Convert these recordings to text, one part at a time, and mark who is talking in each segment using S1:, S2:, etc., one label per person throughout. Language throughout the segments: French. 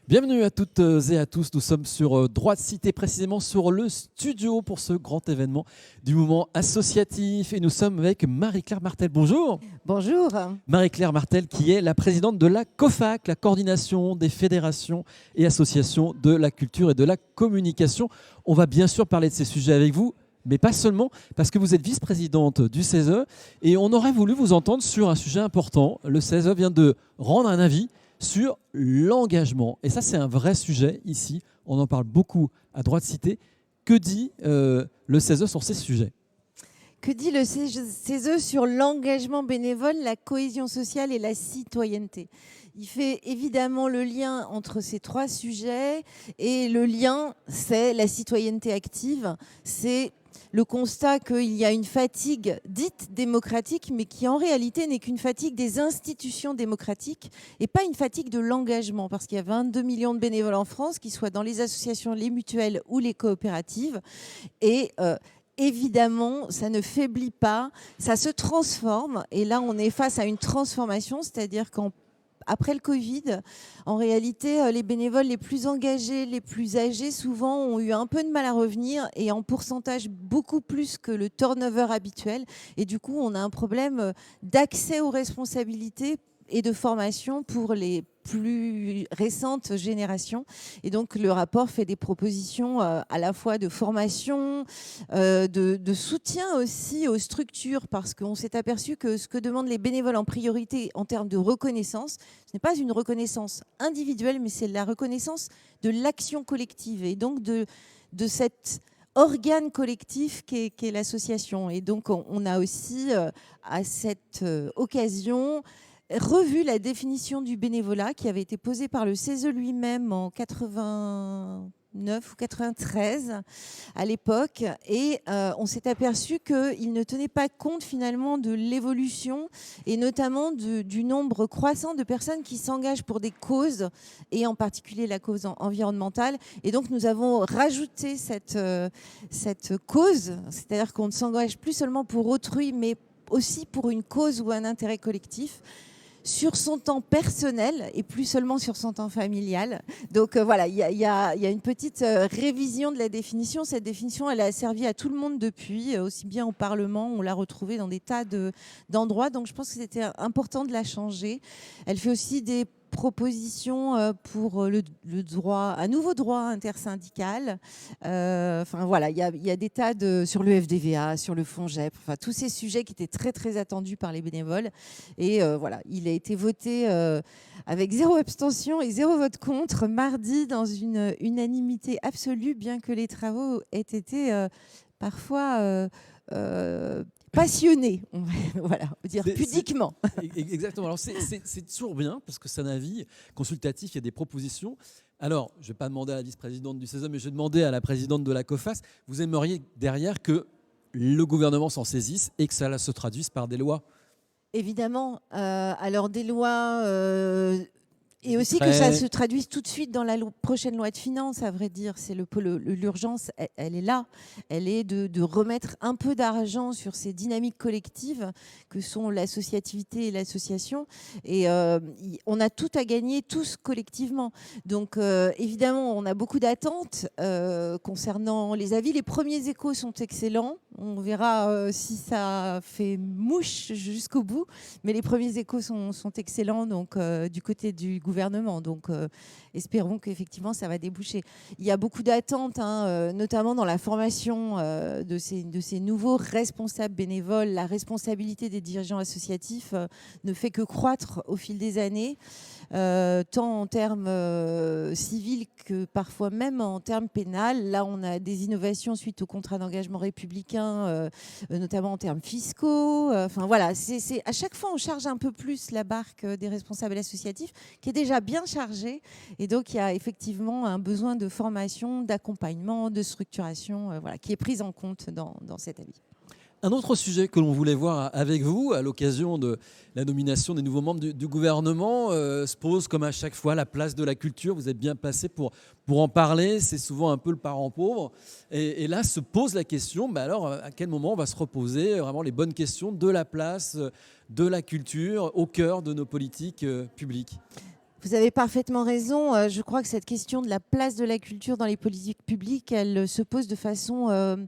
S1: Bienvenue à toutes et à tous. Nous sommes sur Droit de Cité, précisément sur le studio pour ce grand événement du mouvement associatif. Et nous sommes avec Marie-Claire Martel. Bonjour.
S2: Bonjour.
S1: Marie-Claire Martel, qui est la présidente de la COFAC, la coordination des fédérations et associations de la culture et de la communication. On va bien sûr parler de ces sujets avec vous, mais pas seulement, parce que vous êtes vice-présidente du CESE et on aurait voulu vous entendre sur un sujet important. Le CESE vient de rendre un avis sur l'engagement. Et ça, c'est un vrai sujet ici. On en parle beaucoup à Droit de Cité. Que dit le CESE sur ces sujets ?
S2: Que dit le CESE sur l'engagement bénévole, la cohésion sociale et la citoyenneté ? Il fait évidemment le lien entre ces trois sujets et le lien, c'est la citoyenneté active. C'est le constat qu'il y a une fatigue dite démocratique, mais qui en réalité n'est qu'une fatigue des institutions démocratiques et pas une fatigue de l'engagement, parce qu'il y a 22 millions de bénévoles en France, qu'ils soient dans les associations, les mutuelles ou les coopératives. Et évidemment, ça ne faiblit pas, ça se transforme. Et là, on est face à une transformation, c'est-à-dire qu'après le Covid, en réalité, les bénévoles les plus engagés, les plus âgés, souvent ont eu un peu de mal à revenir et en pourcentage beaucoup plus que le turnover habituel. Et du coup, on a un problème d'accès aux responsabilités et de formation pour les plus récentes générations. Et donc, le rapport fait des propositions à la fois de formation, de soutien aussi aux structures, parce qu'on s'est aperçu que ce que demandent les bénévoles en priorité en termes de reconnaissance, ce n'est pas une reconnaissance individuelle, mais c'est la reconnaissance de l'action collective et donc de cet organe collectif qu'est l'association. Et donc, on a aussi, à cette occasion, revu la définition du bénévolat qui avait été posée par le CESE lui-même en 89 ou 93 à l'époque, et on s'est aperçu qu'il ne tenait pas compte finalement de l'évolution et notamment du nombre croissant de personnes qui s'engagent pour des causes, et en particulier la cause environnementale. Et donc nous avons rajouté cette cause, c'est-à-dire qu'on ne s'engage plus seulement pour autrui, mais aussi pour une cause ou un intérêt collectif, sur son temps personnel et plus seulement sur son temps familial. Donc voilà, il y a une petite révision de la définition. Cette définition, elle a servi à tout le monde depuis, aussi bien au Parlement, on l'a retrouvée dans des tas d'endroits. Donc je pense que c'était important de la changer. Elle fait aussi des propositions pour le droit, un nouveau droit intersyndical. Enfin voilà, il y a des tas sur le FDVA, sur le FONGEP, enfin tous ces sujets qui étaient très très attendus par les bénévoles. Et voilà, il a été voté avec 0 abstention et 0 vote contre mardi dans une unanimité absolue, bien que les travaux aient été parfois passionné, on va dire pudiquement.
S1: Exactement. Alors c'est toujours bien parce que c'est un avis consultatif, il y a des propositions. Alors, je ne vais pas demander à la vice-présidente du CESE, mais je vais demander à la présidente de la COFAS, vous aimeriez derrière que le gouvernement s'en saisisse et que ça se traduise par des lois ?
S2: Évidemment. Alors des lois... et aussi que ça se traduise tout de suite dans la prochaine loi de finances, à vrai dire. C'est l'urgence, elle est là. Elle est de remettre un peu d'argent sur ces dynamiques collectives que sont l'associativité et l'association. Et on a tout à gagner, tous collectivement. Donc évidemment, on a beaucoup d'attentes concernant les avis. Les premiers échos sont excellents. On verra si ça fait mouche jusqu'au bout. Mais les premiers échos sont excellents, donc du côté du gouvernement. Donc espérons qu'effectivement ça va déboucher. Il y a beaucoup d'attentes, notamment dans la formation de ces nouveaux responsables bénévoles. La responsabilité des dirigeants associatifs ne fait que croître au fil des années, tant en termes civils que parfois même en termes pénals. Là, on a des innovations suite au contrat d'engagement républicain, notamment en termes fiscaux. Enfin voilà, à chaque fois on charge un peu plus la barque des responsables associatifs, qui est déjà bien chargée. Et donc il y a effectivement un besoin de formation, d'accompagnement, de structuration, voilà, qui est prise en compte dans cet avis.
S1: Un autre sujet que l'on voulait voir avec vous, à l'occasion de la nomination des nouveaux membres du gouvernement, se pose comme à chaque fois la place de la culture. Vous êtes bien placé pour en parler, c'est souvent un peu le parent pauvre. Et là se pose la question, alors à quel moment on va se reposer vraiment les bonnes questions de la place de la culture au cœur de nos politiques publiques ?
S2: Vous avez parfaitement raison. Je crois que cette question de la place de la culture dans les politiques publiques, elle se pose de façon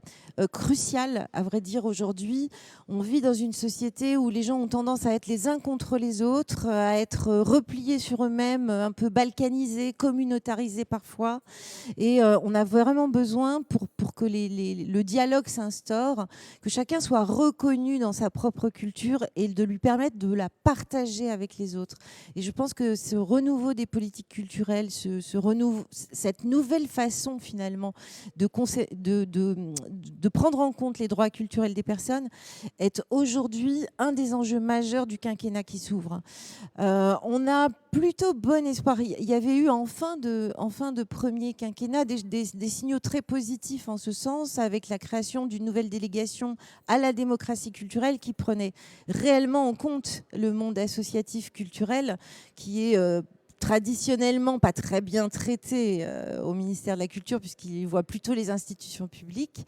S2: cruciale, à vrai dire, aujourd'hui. On vit dans une société où les gens ont tendance à être les uns contre les autres, à être repliés sur eux-mêmes, un peu balkanisés, communautarisés parfois. Et on a vraiment besoin, pour que le dialogue s'instaure, que chacun soit reconnu dans sa propre culture et de lui permettre de la partager avec les autres. Et je pense que ce renouveau des politiques culturelles, cette nouvelle façon finalement de prendre en compte les droits culturels des personnes est aujourd'hui un des enjeux majeurs du quinquennat qui s'ouvre. On a plutôt bon espoir. Il y avait eu en fin de premier quinquennat des signaux très positifs en ce sens, avec la création d'une nouvelle délégation à la démocratie culturelle qui prenait réellement en compte le monde associatif culturel, qui est traditionnellement pas très bien traité au ministère de la Culture, puisqu'il voit plutôt les institutions publiques.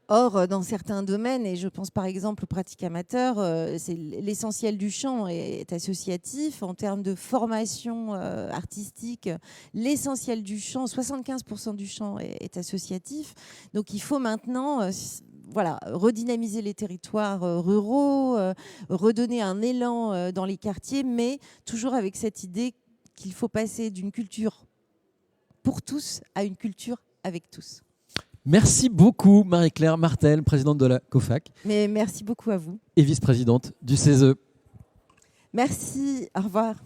S2: Or, dans certains domaines, et je pense par exemple aux pratiques amateurs, c'est l'essentiel du chant est associatif. En termes de formation artistique, l'essentiel du chant, 75% du chant est associatif. Donc il faut maintenant redynamiser les territoires ruraux, redonner un élan dans les quartiers, mais toujours avec cette idée qu'il faut passer d'une culture pour tous à une culture avec tous.
S1: Merci beaucoup Marie-Claire Martel, présidente de la COFAC.
S2: Mais merci beaucoup à vous.
S1: Et vice-présidente du CESE.
S2: Merci, au revoir.